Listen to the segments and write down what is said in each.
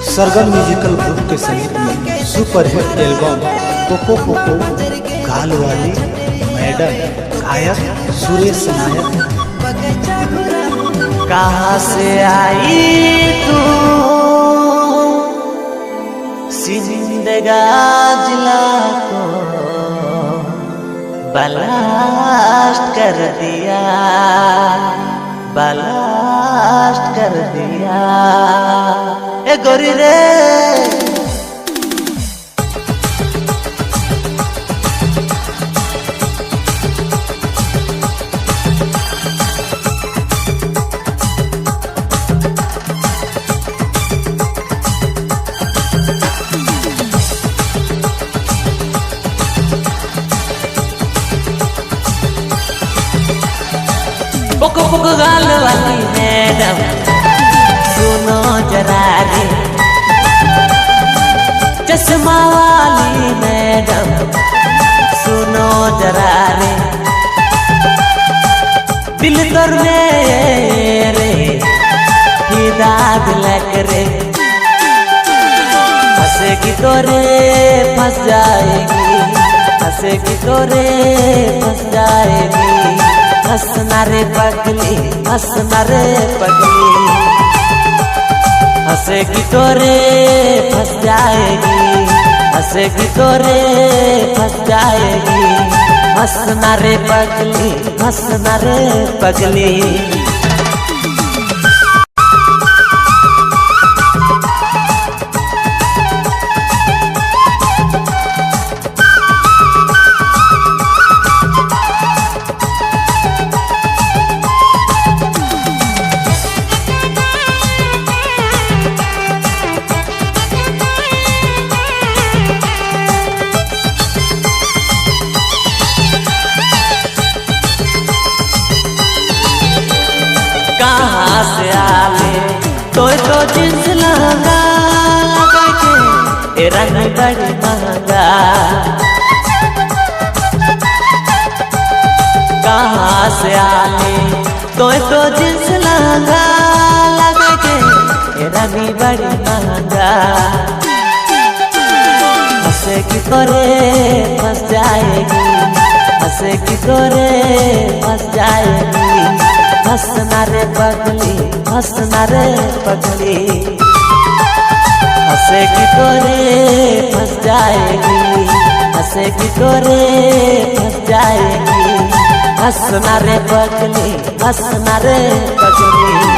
सरगम musical group के संगीत में सुपरहिट एल्बम पोको पोको गाल वाली मैडम गायक सुरेश नायक। कहाँ से आई तू जिंदगा जिला को ब्लास्ट कर दिया, ब्लास्ट कर दिया ए गोरी रे। पोको पोको गाल वाली मैडम सुनो जरा रे, चश्मा वाली मैडम सुनो जरा रे, दिल तोर मेरे फिदा दिलक रे, हंसेगी तोरे फंस जाएगी, हंसेगी तोरे फंस जाएगी, हंसना रे पगली, हंसना रे पगली, हंसेगी तोरे फंस जाएगी, हंसेगी तोरे फंस जाएगी, हंसना रे पगली, हंसना रे पगली। कहाँ से आले तो जींस लहंगा लगा के रंग बड़ी महंगा, कहाँ से आले तो जींस लहंगा लगा के रंग बड़ी महंगा, हंसेगी तोरे फंस जाएगी, हंसेगी तोरे फंस जाएगी, हंसना रे पगली, हंसना रे पगली, हंसेगी तोरे फंस जाएगी, हंसेगी तोरे फंस जाएगी, हंसना रे पगली, हंसना रे पगली।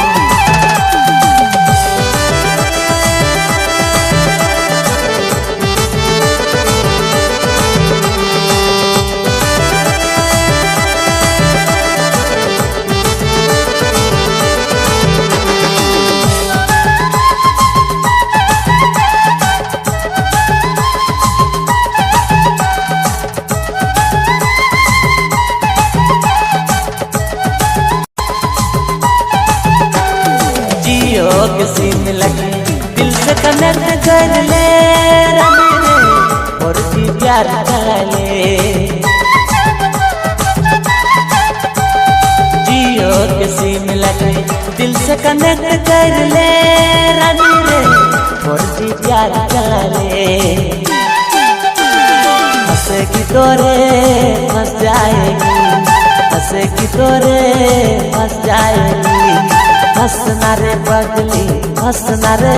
किसी में लगे दिल से कनेक्ट कर ले रे, और जी प्यार कर ले, जियो किसी में लगे दिल से कनेक्ट कर ले रे, और जी प्यार कर ले, हंसेगी तोरे फंस जाएगी, हंसेगी तोरे फंस जाएगी, हंसना रे पगली, हंसना रे